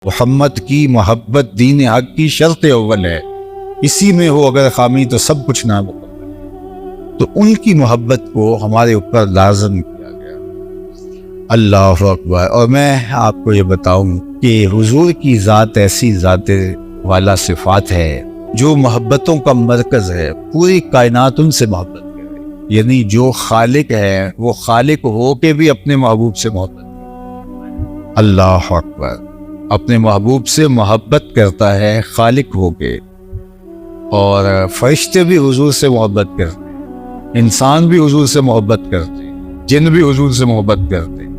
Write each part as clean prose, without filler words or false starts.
محمد کی محبت دین حق کی شرط اول ہے، اسی میں ہو اگر خامی تو سب کچھ نامکمل ہے۔ تو ان کی محبت کو ہمارے اوپر لازم کیا گیا۔ اللہ اکبر۔ اور میں آپ کو یہ بتاؤں کہ حضور کی ذات ایسی ذات والا صفات ہے جو محبتوں کا مرکز ہے، پوری کائنات ان سے محبت کرے، یعنی جو خالق ہے وہ خالق ہو کے بھی اپنے محبوب سے محبت کرے۔ اللہ اکبر۔ اپنے محبوب سے محبت کرتا ہے خالق ہو کے، اور فرشتے بھی حضور سے محبت کرتے ہیں، انسان بھی حضور سے محبت کرتے ہیں، جن بھی حضور سے محبت کرتے ہیں،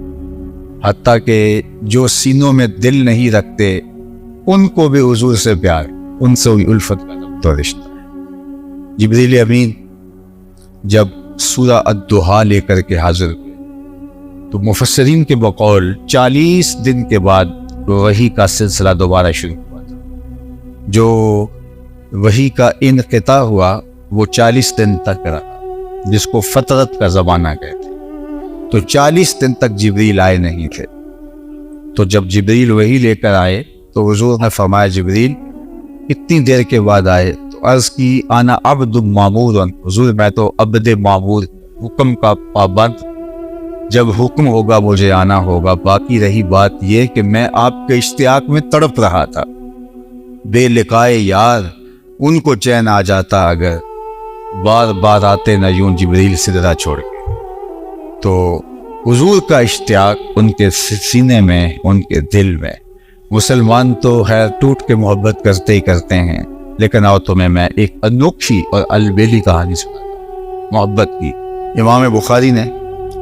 حتیٰ کہ جو سینوں میں دل نہیں رکھتے ان کو بھی حضور سے پیار، ان سے بھی الفت کا نبض و رشتہ ہے۔ جبریل امین جب سورہ الضحیٰ لے کر کے حاضر ہوئے تو مفسرین کے بقول 40 دن کے بعد وحی کا سلسلہ دوبارہ شروع ہوا تھا۔ جو وحی کا انقطاع ہوا وہ 40 دن تک رہا، جس کو فترت کا زمانہ کہتے ہیں۔ تو 40 دن تک جبریل آئے نہیں تھے۔ تو جب جبریل وحی لے کر آئے تو حضور نے فرمایا جبریل اتنی دیر کے بعد آئے؟ تو عرض کی انا عبد مامور، حضور میں تو عبد مامور، حکم کا پابند، جب حکم ہوگا مجھے آنا ہوگا۔ باقی رہی بات یہ کہ میں آپ کے اشتیاق میں تڑپ رہا تھا، بے لقائے یار ان کو چین آ جاتا اگر بار بار آتے نہ یوں جبریل سدرا چھوڑ کے۔ تو حضور کا اشتیاق ان کے سینے میں، ان کے دل میں۔ مسلمان تو خیر ٹوٹ کے محبت کرتے ہی کرتے ہیں، لیکن آؤ تمہیں میں ایک انوکھی اور البیلی کہانی سناتا ہوں محبت کی۔ امام بخاری نے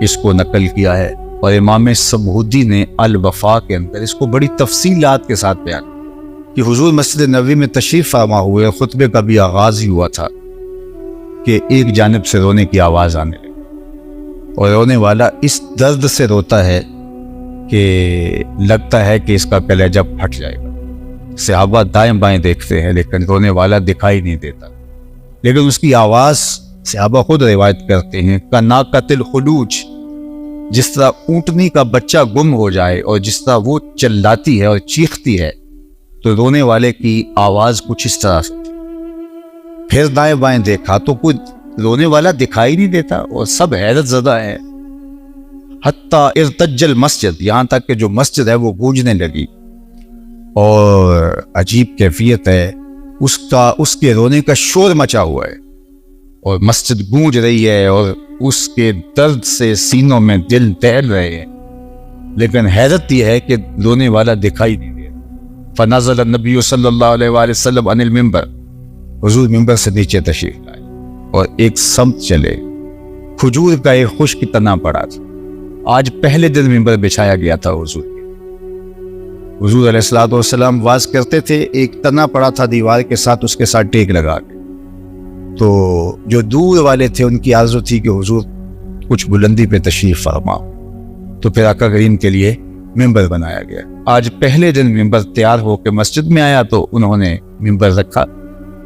اس کو نقل کیا ہے، اور امام سمہودی نے الوفا کے اندر اس کو بڑی تفصیلات کے ساتھ بیان کیا کہ حضور مسجد نبوی میں تشریف فرما ہوئے، خطبے کا بھی آغاز ہی ہوا تھا کہ ایک جانب سے رونے کی آواز آنے لگی، اور رونے والا اس درد سے روتا ہے کہ لگتا ہے کہ اس کا کلیجہ پھٹ جائے گا۔ صحابہ دائیں بائیں دیکھتے ہیں لیکن رونے والا دکھائی نہیں دیتا، لیکن اس کی آواز صحابہ خود روایت کرتے ہیں کَنَاقَةِ الْخُلُوجِ، جس طرح اونٹنی کا بچہ گم ہو جائے اور جس طرح وہ چلاتی ہے اور چیختی ہے، تو رونے والے کی آواز کچھ اس طرح سے تھی۔ پھر دائیں بائیں دیکھا تو کوئی رونے والا دکھائی نہیں دیتا اور سب حیرت زدہ ہے۔ حتیٰ ارتج المسجد، یہاں تک کہ جو مسجد ہے وہ گونجنے لگی، اور عجیب کیفیت ہے اس کے رونے کا شور مچا ہوا ہے، اور مسجد گونج رہی ہے اور اس کے درد سے سینوں میں دل دہل رہے ہیں، لیکن حیرت یہ ہے کہ رونے والا دکھائی نہیں دے رہا۔ فنزل النبی صلی اللہ علیہ وآلہ وسلم عن المنبر، حضور ممبر سے نیچے تشریف لائے اور ایک سمت چلے۔ کھجور کا ایک خشک تنا پڑا تھا، آج پہلے دن ممبر بچھایا گیا تھا حضور کے۔ حضور علیہ الصلوۃ والسلام واز کرتے تھے، ایک تنا پڑا تھا دیوار کے ساتھ، اس کے ساتھ ٹیک لگا کے۔ تو جو دور والے تھے ان کی آرزو تھی کہ حضور کچھ بلندی پہ تشریف فرما، تو پھر آقا کریم کے لیے ممبر بنایا گیا۔ آج پہلے دن ممبر تیار ہو کے مسجد میں آیا تو انہوں نے ممبر رکھا،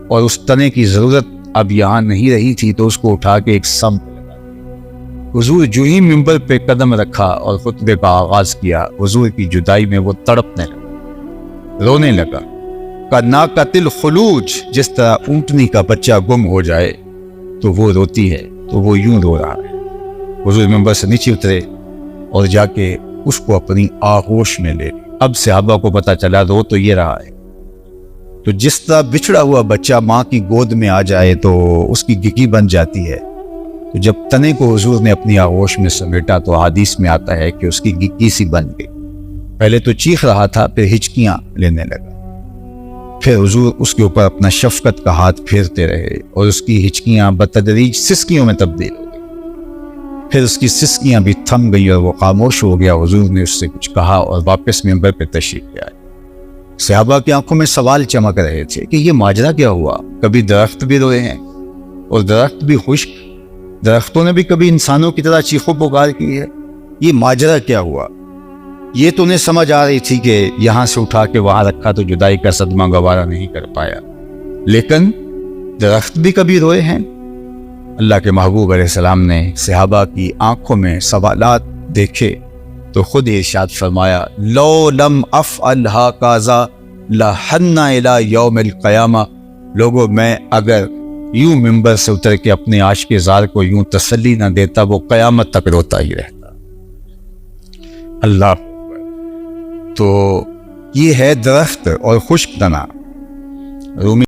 اور اس تنے کی ضرورت اب یہاں نہیں رہی تھی تو اس کو اٹھا کے ایک سمت لگا دیا۔ حضور جو ہی ممبر پہ قدم رکھا اور خطبے کا آغاز کیا، حضور کی جدائی میں وہ تڑپنے لگا، رونے لگا۔ کَنَاقَةِ الْخُلُوجِ، جس طرح اونٹنی کا بچہ گم ہو جائے تو وہ روتی ہے، تو وہ یوں رو رہا ہے۔ حضور ممبر سے نیچے اترے اور جا کے اس کو اپنی آغوش میں لے لی۔ اب صحابہ کو پتہ چلا رو تو یہ رہا ہے۔ تو جس طرح بچھڑا ہوا بچہ ماں کی گود میں آ جائے تو اس کی گگی بن جاتی ہے، تو جب تنے کو حضور نے اپنی آغوش میں سمیٹا تو حدیث میں آتا ہے کہ اس کی گگی سی بن گئی۔ پہلے تو چیخ رہا تھا، پھر ہچکیاں لینے لگا، پھر حضور اس کے اوپر اپنا شفقت کا ہاتھ پھیرتے رہے اور اس کی ہچکیاں بتدریج سسکیوں میں تبدیل ہو گئی۔ پھر اس کی سسکیاں بھی تھم گئی اور وہ خاموش ہو گیا۔ حضور نے اس سے کچھ کہا اور واپس ممبر پہ تشریف لے آئے۔ صحابہ کی آنکھوں میں سوال چمک رہے تھے کہ یہ ماجرا کیا ہوا؟ کبھی درخت بھی روئے ہیں اور درخت بھی خشک، درختوں نے بھی کبھی انسانوں کی طرح چیخو پکار کی ہے، یہ ماجرا کیا ہوا؟ یہ تو انہیں سمجھ آ رہی تھی کہ یہاں سے اٹھا کے وہاں رکھا تو جدائی کا صدمہ گوارا نہیں کر پایا، لیکن درخت بھی کبھی روئے ہیں؟ اللہ کے محبوب علیہ السلام نے صحابہ کی آنکھوں میں سوالات دیکھے تو خود ارشاد فرمایا لو لم افعل ہاکذا لحن الی یوم القیامہ، لوگوں میں اگر یوں ممبر سے اتر کے اپنے عاشق زار کو یوں تسلی نہ دیتا وہ قیامت تک روتا ہی رہتا۔ اللہ، تو یہ ہے درخت اور خشک تنا۔ رومی